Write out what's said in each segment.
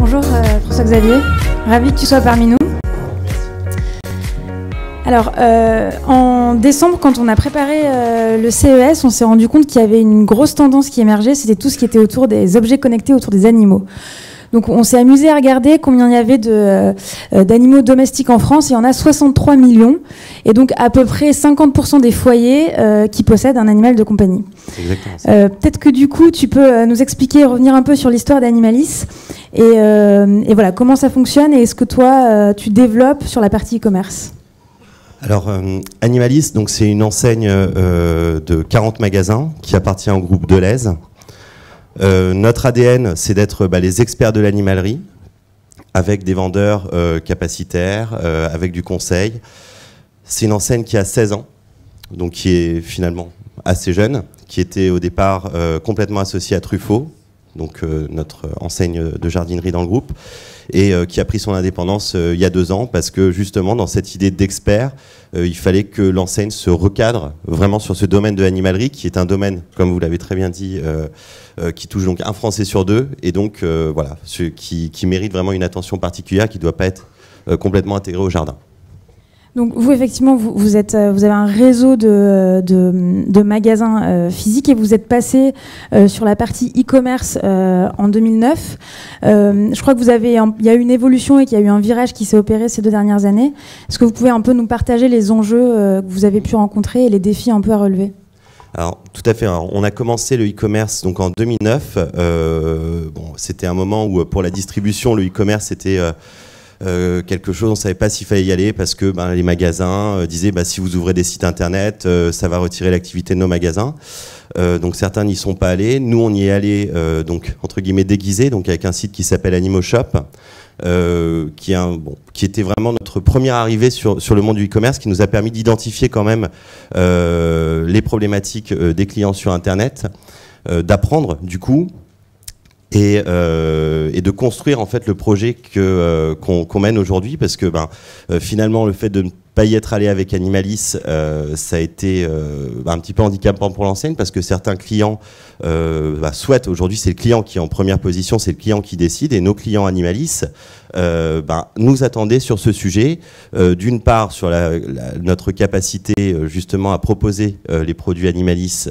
Bonjour François-Xavier, ravi que tu sois parmi nous. Alors, en décembre, quand on a préparé le CES, on s'est rendu compte qu'il y avait une grosse tendance qui émergeait, c'était tout ce qui était autour des objets connectés autour des animaux. Donc on s'est amusé à regarder combien il y avait d'animaux domestiques en France. Il y en a 63 millions. Et donc à peu près 50% des foyers qui possèdent un animal de compagnie. Exactement ça. Peut-être que du coup, tu peux nous expliquer, revenir un peu sur l'histoire d'Animalis. Et voilà, comment ça fonctionne et est-ce que toi, tu développes sur la partie e-commerce ? Alors, Animalis, donc c'est une enseigne de 40 magasins qui appartient au groupe Deleuze. Notre ADN, c'est d'être les experts de l'animalerie, avec des vendeurs capacitaires, avec du conseil. C'est une enseigne qui a 16 ans, donc qui est finalement assez jeune, qui était au départ complètement associée à Truffaut, donc notre enseigne de jardinerie dans le groupe, et qui a pris son indépendance il y a 2 ans, parce que justement, dans cette idée d'expert, il fallait que l'enseigne se recadre vraiment sur ce domaine de l'animalerie, qui est un domaine, comme vous l'avez très bien dit, qui touche donc un Français sur 2, et donc voilà, qui mérite vraiment une attention particulière, qui ne doit pas être complètement intégré au jardin. Donc vous, effectivement, vous avez un réseau de magasins physiques et vous êtes passé sur la partie e-commerce en 2009. Je crois que il y a eu une évolution et qu'il y a eu un virage qui s'est opéré ces 2 dernières années. Est-ce que vous pouvez un peu nous partager les enjeux que vous avez pu rencontrer et les défis un peu à relever ? Alors, tout à fait. Alors, on a commencé le e-commerce donc en 2009. C'était un moment où, pour la distribution, le e-commerce était quelque chose, on ne savait pas s'il fallait y aller parce que les magasins disaient si vous ouvrez des sites internet, ça va retirer l'activité de nos magasins. Donc certains n'y sont pas allés. Nous, on y est allés donc entre guillemets déguisés, donc avec un site qui s'appelle Animoshop, qui était vraiment notre première arrivée sur le monde du e-commerce, qui nous a permis d'identifier quand même les problématiques des clients sur internet, d'apprendre du coup. Et de construire en fait le projet qu'on mène aujourd'hui, parce que finalement le fait de ne pas y être allé avec Animalis, ça a été un petit peu handicapant pour l'enseigne, parce que certains clients souhaitent, aujourd'hui c'est le client qui est en première position, c'est le client qui décide, et nos clients Animalis nous attendaient sur ce sujet, d'une part sur notre capacité justement à proposer les produits Animalis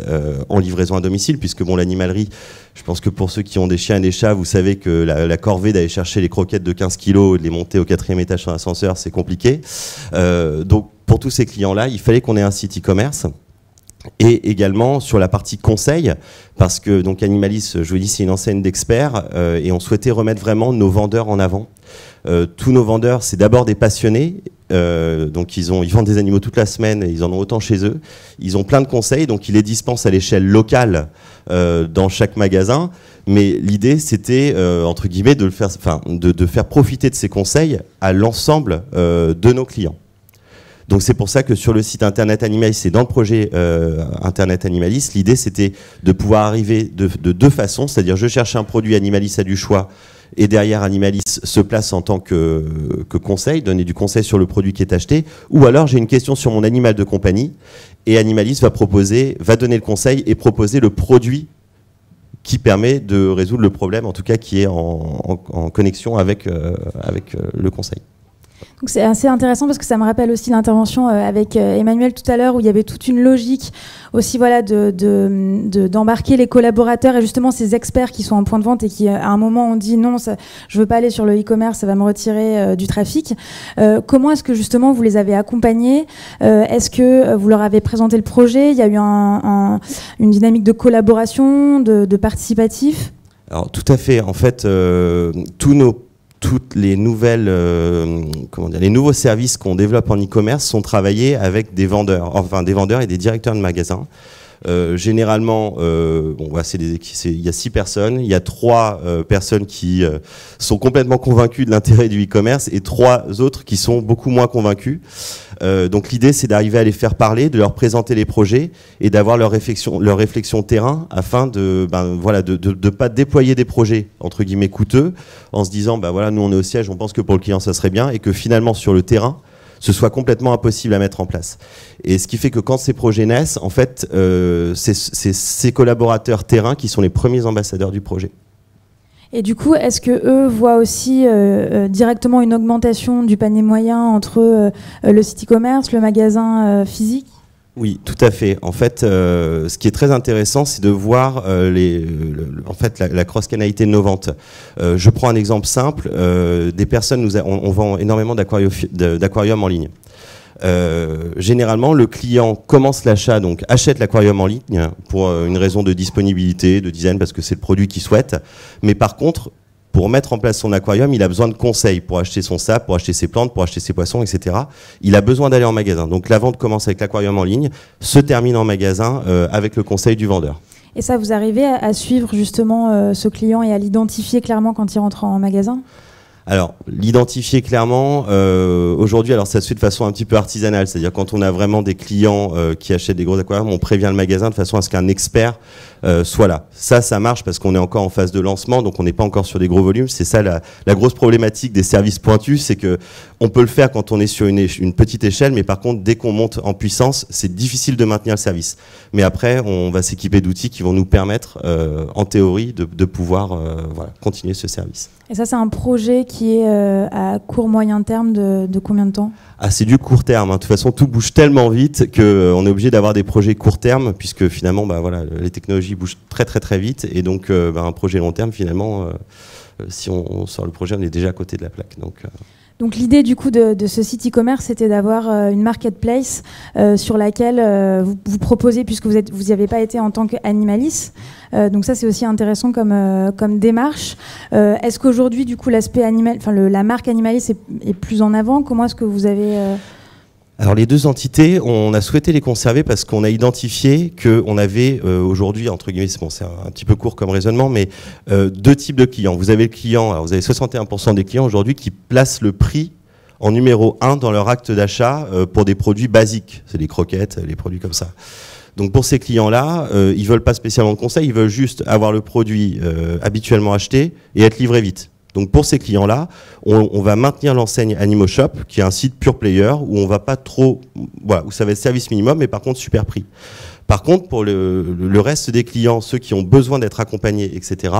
en livraison à domicile, puisque l'animalerie, je pense que pour ceux qui ont des chiens et des chats, vous savez que la corvée d'aller chercher les croquettes de 15 kilos et de les monter au 4e étage sur l'ascenseur, c'est compliqué. Donc pour tous ces clients-là, il fallait qu'on ait un site e-commerce. Et également sur la partie conseil, parce que donc Animalis, je vous dis, c'est une enseigne d'experts, et on souhaitait remettre vraiment nos vendeurs en avant. Tous nos vendeurs, c'est d'abord des passionnés, donc ils vendent des animaux toute la semaine et ils en ont autant chez eux. Ils ont plein de conseils, donc ils les dispensent à l'échelle locale dans chaque magasin. Mais l'idée, c'était entre guillemets de faire profiter de ces conseils à l'ensemble de nos clients. Donc c'est pour ça que sur le site Internet Animalis et dans le projet Internet Animalis, l'idée c'était de pouvoir arriver de 2 façons, c'est-à-dire je cherche un produit, Animalis a du choix, et derrière Animalis se place en tant que conseil, donner du conseil sur le produit qui est acheté, ou alors j'ai une question sur mon animal de compagnie, et Animalis va donner le conseil et proposer le produit qui permet de résoudre le problème, en tout cas qui est en connexion avec le conseil. Donc c'est assez intéressant parce que ça me rappelle aussi l'intervention avec Emmanuel tout à l'heure, où il y avait toute une logique aussi d'embarquer les collaborateurs et justement ces experts qui sont en point de vente et qui à un moment ont dit non, je veux pas aller sur le e-commerce, ça va me retirer du trafic. Comment est-ce que justement vous les avez accompagnés ? Est-ce que vous leur avez présenté le projet ? Il y a eu une dynamique de collaboration, de participatif ? Alors tout à fait. En fait, toutes les nouvelles, les nouveaux services qu'on développe en e-commerce sont travaillés avec des vendeurs et des directeurs de magasins. Généralement, il y a 6 personnes, il y a 3 personnes qui sont complètement convaincues de l'intérêt du e-commerce et 3 autres qui sont beaucoup moins convaincus. Donc l'idée, c'est d'arriver à les faire parler, de leur présenter les projets et d'avoir leur réflexion terrain afin de pas déployer des projets entre guillemets coûteux en se disant nous on est au siège, on pense que pour le client ça serait bien, et que finalement sur le terrain ce soit complètement impossible à mettre en place. Et ce qui fait que quand ces projets naissent, en fait, c'est ces collaborateurs terrain qui sont les premiers ambassadeurs du projet. Et du coup, est-ce que eux voient aussi directement une augmentation du panier moyen entre le site e-commerce, le magasin physique ? Oui, tout à fait. En fait, ce qui est très intéressant, c'est de voir la cross-canalité de nos ventes. Je prends un exemple simple. Des personnes, on vend énormément d'aquariums en ligne. Généralement, le client commence l'achat, donc achète l'aquarium en ligne pour une raison de disponibilité, de design, parce que c'est le produit qu'il souhaite. Mais par contre, pour mettre en place son aquarium, il a besoin de conseils pour acheter son sable, pour acheter ses plantes, pour acheter ses poissons, etc. Il a besoin d'aller en magasin. Donc la vente commence avec l'aquarium en ligne, se termine en magasin avec le conseil du vendeur. Et ça, vous arrivez à suivre justement ce client et à l'identifier clairement quand il rentre en magasin ? Alors, l'identifier clairement, aujourd'hui, alors ça se fait de façon un petit peu artisanale, c'est-à-dire quand on a vraiment des clients qui achètent des gros aquariums, on prévient le magasin de façon à ce qu'un expert soit là. Ça marche parce qu'on est encore en phase de lancement, donc on n'est pas encore sur des gros volumes. C'est ça la grosse problématique des services pointus, c'est que on peut le faire quand on est sur une petite échelle, mais par contre, dès qu'on monte en puissance, c'est difficile de maintenir le service. Mais après, on va s'équiper d'outils qui vont nous permettre, en théorie, de pouvoir continuer ce service. Et ça, c'est un projet qui est à court moyen terme de combien de temps ? Ah, c'est du court terme. De toute façon, tout bouge tellement vite qu'on est obligé d'avoir des projets court terme, puisque finalement, les technologies bougent très très très vite. Et donc, un projet long terme, finalement, si on sort le projet, on est déjà à côté de la plaque. Donc l'idée du coup de ce site e-commerce, c'était d'avoir une marketplace sur laquelle vous proposez, puisque vous n'y avez pas été en tant qu'Animalis. Donc ça, c'est aussi intéressant comme démarche. Est-ce qu'aujourd'hui, du coup, l'aspect animal, la marque Animalis est plus en avant ? Comment est-ce que vous avez Alors les deux entités, on a souhaité les conserver parce qu'on a identifié qu'on avait aujourd'hui, entre guillemets, c'est un petit peu court comme raisonnement, mais deux types de clients. Vous avez le client, alors vous avez 61% des clients aujourd'hui qui placent le prix en numéro 1 dans leur acte d'achat pour des produits basiques. C'est des croquettes, les produits comme ça. Donc pour ces clients-là, ils veulent pas spécialement de conseil, ils veulent juste avoir le produit habituellement acheté et être livré vite. Donc pour ces clients-là, on va maintenir l'enseigne AnimoShop, qui est un site pure player où on va pas trop, où ça va être service minimum, mais par contre super prix. Par contre, pour le reste des clients, ceux qui ont besoin d'être accompagnés, etc.,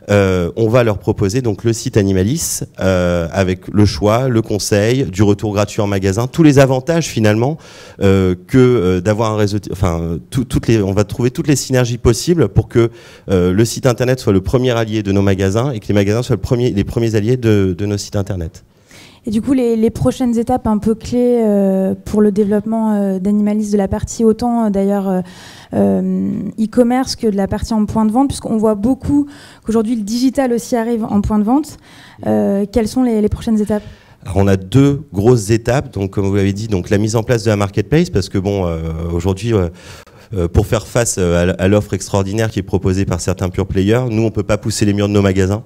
on va leur proposer donc le site Animalis avec le choix, le conseil, du retour gratuit en magasin, tous les avantages finalement que d'avoir un réseau. On va trouver toutes les synergies possibles pour que le site internet soit le premier allié de nos magasins et que les magasins soient les premiers alliés de nos sites internet. Et du coup, les prochaines étapes un peu clés pour le développement d'Animalis, de la partie autant d'ailleurs e-commerce que de la partie en point de vente, puisqu'on voit beaucoup qu'aujourd'hui le digital aussi arrive en point de vente. Quelles sont les prochaines étapes ? Alors on a deux grosses étapes, donc comme vous l'avez dit, donc la mise en place de la marketplace, parce que aujourd'hui pour faire face à l'offre extraordinaire qui est proposée par certains pure players, nous on peut pas pousser les murs de nos magasins.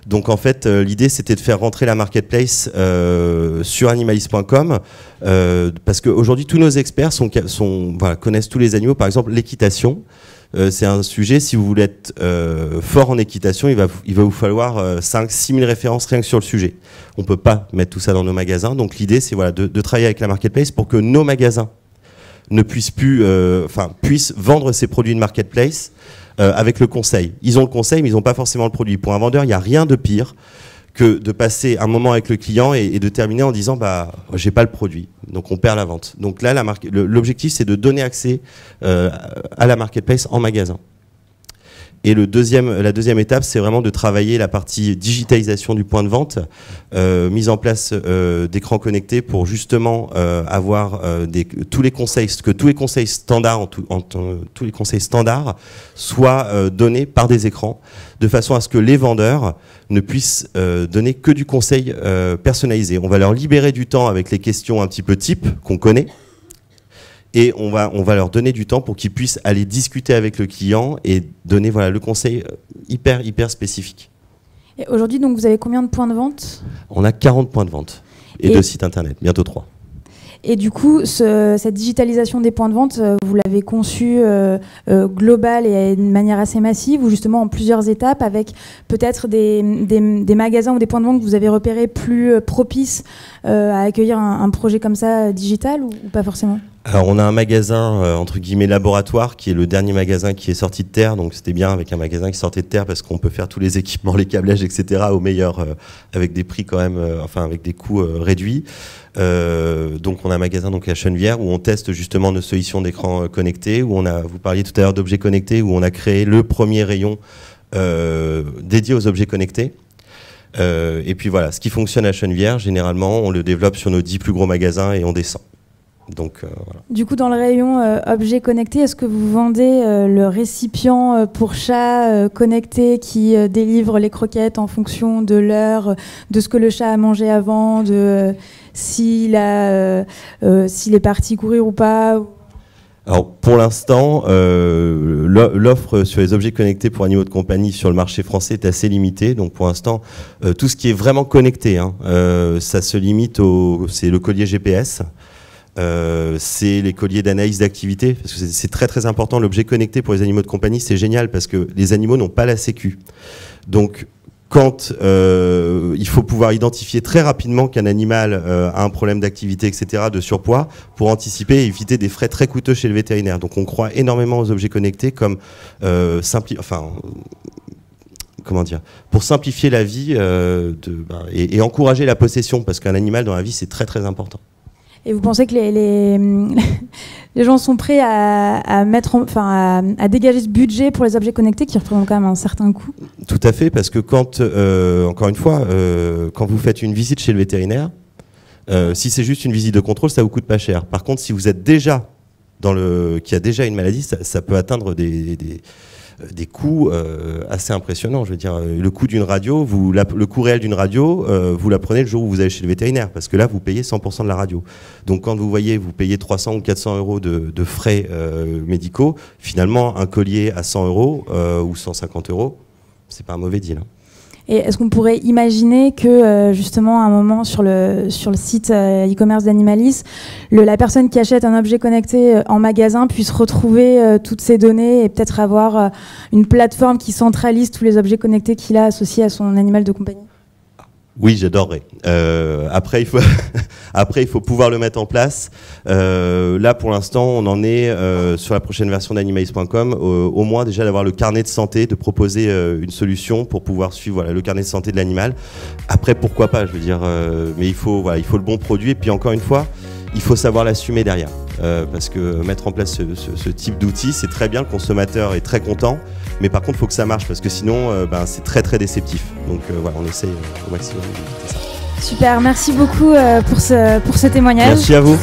Donc en fait, l'idée c'était de faire rentrer la marketplace sur animalis.com parce qu'aujourd'hui tous nos experts connaissent tous les animaux. Par exemple, l'équitation, c'est un sujet, si vous voulez être fort en équitation, il va vous falloir 5-6 000 références rien que sur le sujet. On ne peut pas mettre tout ça dans nos magasins. Donc l'idée c'est de travailler avec la marketplace pour que nos magasins ne puissent vendre ces produits de marketplace avec le conseil. Ils ont le conseil, mais ils n'ont pas forcément le produit. Pour un vendeur, il n'y a rien de pire que de passer un moment avec le client et de terminer en disant j'ai pas le produit, donc on perd la vente. Donc là, l'objectif, c'est de donner accès à la marketplace en magasin. Et la deuxième étape, c'est vraiment de travailler la partie digitalisation du point de vente, mise en place d'écrans connectés pour justement avoir tous les conseils standards soient donnés par des écrans, de façon à ce que les vendeurs ne puissent donner que du conseil personnalisé. On va leur libérer du temps avec les questions un petit peu type qu'on connaît. Et on va leur donner du temps pour qu'ils puissent aller discuter avec le client et donner le conseil hyper spécifique. Et aujourd'hui, donc, vous avez combien de points de vente ? On a 40 points de vente et 2 sites internet, bientôt 3. Et du coup, cette digitalisation des points de vente, vous l'avez conçue globale et d'une manière assez massive, ou justement en plusieurs étapes, avec peut-être des magasins ou des points de vente que vous avez repérés plus propices à accueillir un projet comme ça digital, ou pas forcément ? Alors on a un magasin entre guillemets laboratoire qui est le dernier magasin qui est sorti de terre, donc c'était bien avec un magasin qui sortait de terre parce qu'on peut faire tous les équipements, les câblages, etc. au meilleur avec des prix quand même, enfin avec des coûts réduits. Donc on a un magasin donc à Chenevière où on teste justement nos solutions d'écran connectés, où on a, vous parliez tout à l'heure d'objets connectés, où on a créé le premier rayon dédié aux objets connectés. Et puis voilà, ce qui fonctionne à Chenevière, généralement on le développe sur nos 10 plus gros magasins et on descend. Donc, voilà. Du coup, dans le rayon objets connectés, est-ce que vous vendez le récipient pour chat connecté qui délivre les croquettes en fonction de l'heure, de ce que le chat a mangé avant, de s'il est parti courir ou pas? Alors pour l'instant, l'offre sur les objets connectés pour animaux de compagnie sur le marché français est assez limitée. Donc pour l'instant, tout ce qui est vraiment connecté, ça se limite c'est le collier GPS. C'est les colliers d'analyse d'activité, parce que c'est très très important. L'objet connecté pour les animaux de compagnie, c'est génial parce que les animaux n'ont pas la sécu. Donc quand il faut pouvoir identifier très rapidement qu'un animal a un problème d'activité, etc., de surpoids, pour anticiper et éviter des frais très coûteux chez le vétérinaire. Donc on croit énormément aux objets connectés comme pour simplifier la vie et encourager la possession, parce qu'un animal dans la vie, c'est très très important. Et vous pensez que les gens sont prêts à dégager ce budget pour les objets connectés qui représentent quand même un certain coût? Tout à fait, parce que quand, encore une fois, quand vous faites une visite chez le vétérinaire, si c'est juste une visite de contrôle, ça vous coûte pas cher. Par contre, si vous êtes déjà qui a déjà une maladie, ça peut atteindre des coûts assez impressionnants. Je veux dire, le coût d'une radio, le coût réel d'une radio, vous la prenez le jour où vous allez chez le vétérinaire, parce que là, vous payez 100% de la radio. Donc quand vous payez 300 ou 400 euros de frais médicaux, finalement, un collier à 100 euros ou 150 euros, c'est pas un mauvais deal. Et est-ce qu'on pourrait imaginer que justement à un moment sur le site e-commerce d'Animalis, la personne qui achète un objet connecté en magasin puisse retrouver toutes ces données et peut-être avoir une plateforme qui centralise tous les objets connectés qu'il a associés à son animal de compagnie? Oui, j'adorerais. Après, il faut pouvoir le mettre en place. Là, pour l'instant, on en est sur la prochaine version d'animalis.com, au moins déjà d'avoir le carnet de santé, de proposer une solution pour pouvoir suivre le carnet de santé de l'animal. Après, pourquoi pas, je veux dire, mais il faut le bon produit. Et puis encore une fois, il faut savoir l'assumer derrière. Parce que mettre en place ce type d'outil, c'est très bien, le consommateur est très content. Mais par contre, il faut que ça marche, parce que sinon, c'est très très déceptif. Donc voilà, on essaye au maximum d'éviter ça. Super, merci beaucoup pour ce témoignage. Merci à vous.